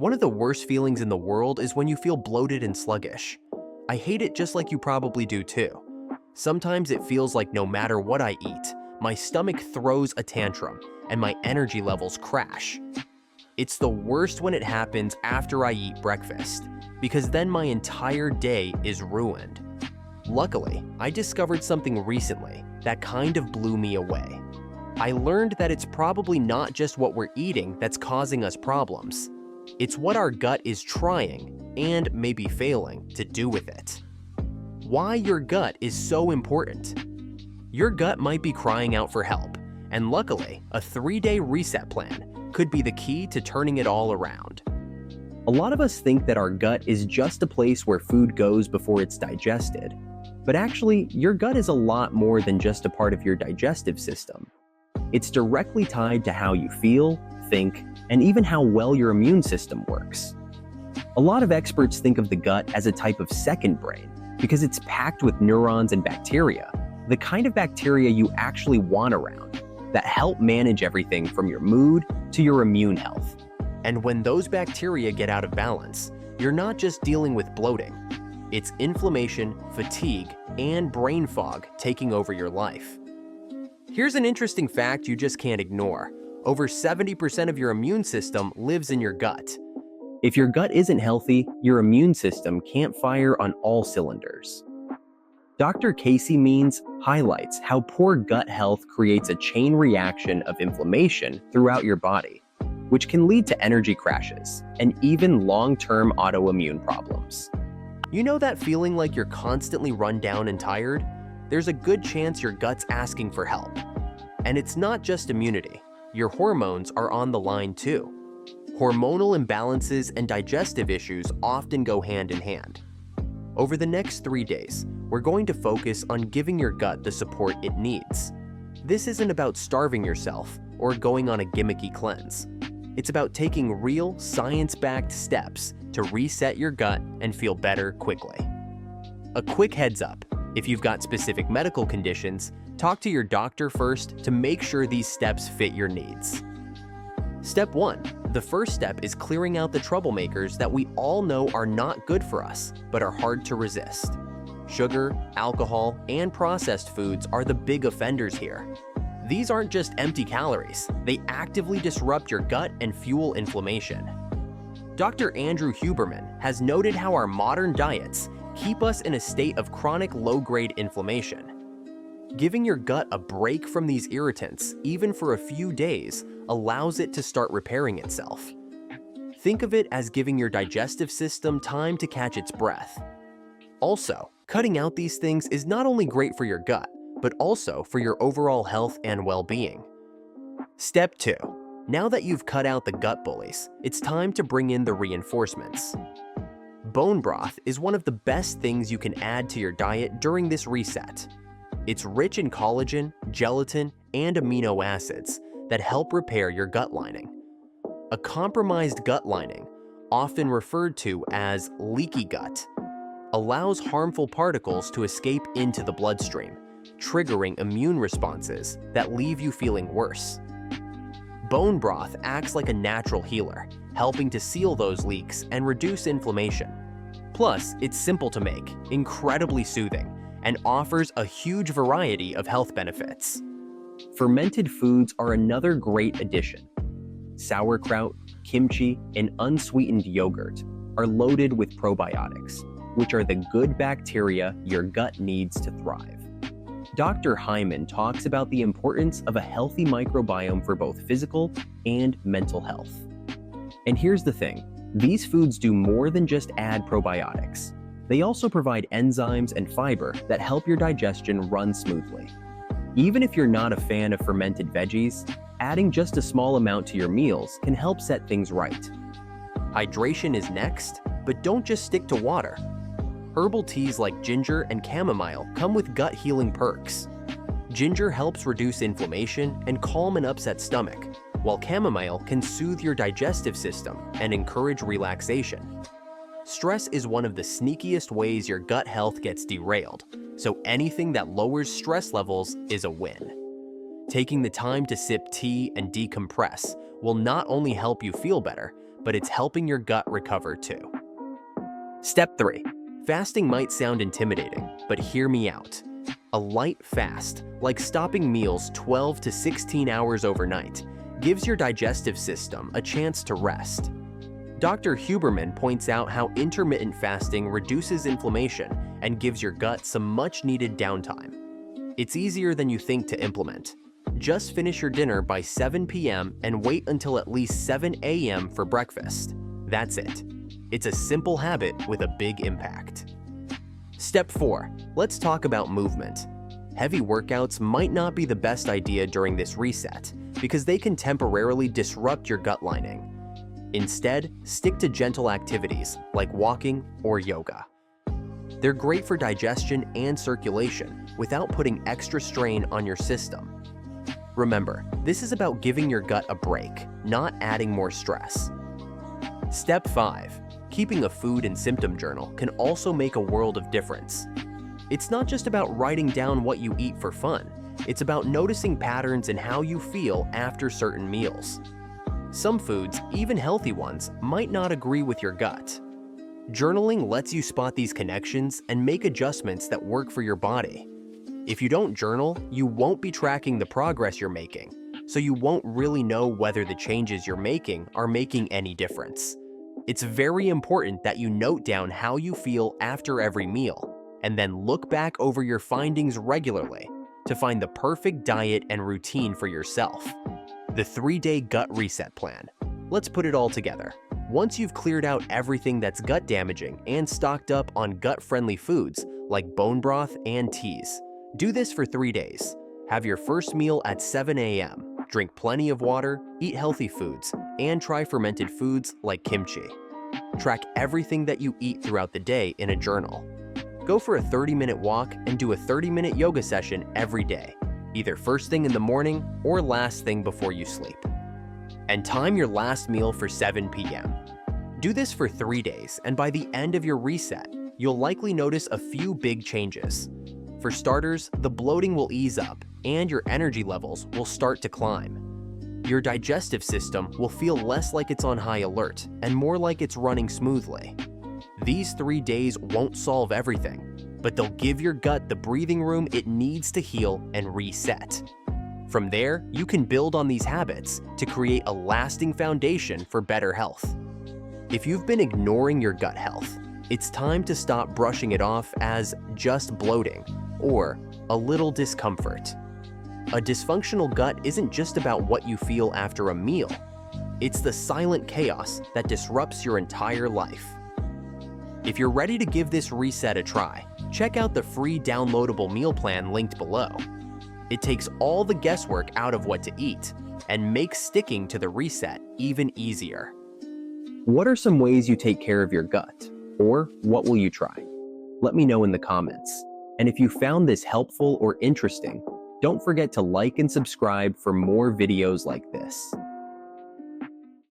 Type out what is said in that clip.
One of the worst feelings in the world is when you feel bloated and sluggish. I hate it just like you probably do too. Sometimes it feels like no matter what I eat, my stomach throws a tantrum and my energy levels crash. It's the worst when it happens after I eat breakfast, because then my entire day is ruined. Luckily, I discovered something recently that kind of blew me away. I learned that it's probably not just what we're eating that's causing us problems. It's what our gut is trying, and maybe failing, to do with it. Why your gut is so important. Your gut might be crying out for help, and luckily, a 3-day reset plan could be the key to turning it all around. A lot of us think that our gut is just a place where food goes before it's digested. But actually, your gut is a lot more than just a part of your digestive system. It's directly tied to how you feel, think, and even how well your immune system works. A lot of experts think of the gut as a type of second brain because it's packed with neurons and bacteria, the kind of bacteria you actually want around, that help manage everything from your mood to your immune health. And when those bacteria get out of balance, you're not just dealing with bloating. It's inflammation, fatigue, and brain fog taking over your life. Here's an interesting fact you just can't ignore. Over 70% of your immune system lives in your gut. If your gut isn't healthy, your immune system can't fire on all cylinders. Dr. Casey Means highlights how poor gut health creates a chain reaction of inflammation throughout your body, which can lead to energy crashes and even long-term autoimmune problems. You know that feeling like you're constantly run down and tired? There's a good chance your gut's asking for help. And it's not just immunity. Your hormones are on the line too. Hormonal imbalances and digestive issues often go hand in hand. Over the next 3 days, we're going to focus on giving your gut the support it needs. This isn't about starving yourself or going on a gimmicky cleanse. It's about taking real, science-backed steps to reset your gut and feel better quickly. A quick heads up, if you've got specific medical conditions, talk to your doctor first to make sure these steps fit your needs. Step 1. The first step is clearing out the troublemakers that we all know are not good for us, but are hard to resist. Sugar, alcohol, and processed foods are the big offenders here. These aren't just empty calories, they actively disrupt your gut and fuel inflammation. Dr. Andrew Huberman has noted how our modern diets keep us in a state of chronic low-grade inflammation. Giving your gut a break from these irritants, even for a few days, allows it to start repairing itself. Think of it as giving your digestive system time to catch its breath. Also, cutting out these things is not only great for your gut, but also for your overall health and well-being. Step 2. Now that you've cut out the gut bullies, it's time to bring in the reinforcements. Bone broth is one of the best things you can add to your diet during this reset. It's rich in collagen, gelatin, and amino acids that help repair your gut lining. A compromised gut lining, often referred to as leaky gut, allows harmful particles to escape into the bloodstream, triggering immune responses that leave you feeling worse. Bone broth acts like a natural healer, helping to seal those leaks and reduce inflammation. Plus, it's simple to make, incredibly soothing, and offers a huge variety of health benefits. Fermented foods are another great addition. Sauerkraut, kimchi, and unsweetened yogurt are loaded with probiotics, which are the good bacteria your gut needs to thrive. Dr. Hyman talks about the importance of a healthy microbiome for both physical and mental health. And here's the thing, these foods do more than just add probiotics. They also provide enzymes and fiber that help your digestion run smoothly. Even if you're not a fan of fermented veggies, adding just a small amount to your meals can help set things right. Hydration is next, but don't just stick to water. Herbal teas like ginger and chamomile come with gut-healing perks. Ginger helps reduce inflammation and calm an upset stomach, while chamomile can soothe your digestive system and encourage relaxation. Stress is one of the sneakiest ways your gut health gets derailed, so anything that lowers stress levels is a win. Taking the time to sip tea and decompress will not only help you feel better, but it's helping your gut recover too. Step 3. Fasting might sound intimidating, but hear me out. A light fast, like stopping meals 12 to 16 hours overnight, gives your digestive system a chance to rest. Dr. Huberman points out how intermittent fasting reduces inflammation and gives your gut some much-needed downtime. It's easier than you think to implement. Just finish your dinner by 7 p.m. and wait until at least 7 a.m. for breakfast. That's it. It's a simple habit with a big impact. Step 4. Let's talk about movement. Heavy workouts might not be the best idea during this reset because they can temporarily disrupt your gut lining. Instead, stick to gentle activities like walking or yoga. They're great for digestion and circulation without putting extra strain on your system. Remember, this is about giving your gut a break, not adding more stress. Step 5. Keeping a food and symptom journal can also make a world of difference. It's not just about writing down what you eat for fun. It's about noticing patterns in how you feel after certain meals. Some foods, even healthy ones, might not agree with your gut. Journaling lets you spot these connections and make adjustments that work for your body. If you don't journal, you won't be tracking the progress you're making, so you won't really know whether the changes you're making are making any difference. It's very important that you note down how you feel after every meal, and then look back over your findings regularly to find the perfect diet and routine for yourself. The 3-day gut reset plan. Let's put it all together. Once you've cleared out everything that's gut damaging and stocked up on gut-friendly foods like bone broth and teas, do this for 3 days. Have your first meal at 7 a.m. Drink plenty of water, eat healthy foods, and try fermented foods like kimchi. Track everything that you eat throughout the day in a journal. Go for a 30-minute walk and do a 30-minute yoga session every day, either first thing in the morning or last thing before you sleep. And time your last meal for 7 p.m. Do this for 3 days, and by the end of your reset, you'll likely notice a few big changes. For starters, the bloating will ease up, and your energy levels will start to climb. Your digestive system will feel less like it's on high alert and more like it's running smoothly. These 3 days won't solve everything, but they'll give your gut the breathing room it needs to heal and reset. From there, you can build on these habits to create a lasting foundation for better health. If you've been ignoring your gut health, it's time to stop brushing it off as just bloating or a little discomfort. A dysfunctional gut isn't just about what you feel after a meal. It's the silent chaos that disrupts your entire life. If you're ready to give this reset a try, check out the free downloadable meal plan linked below. It takes all the guesswork out of what to eat and makes sticking to the reset even easier. What are some ways you take care of your gut? Or what will you try? Let me know in the comments. And if you found this helpful or interesting, don't forget to like and subscribe for more videos like this.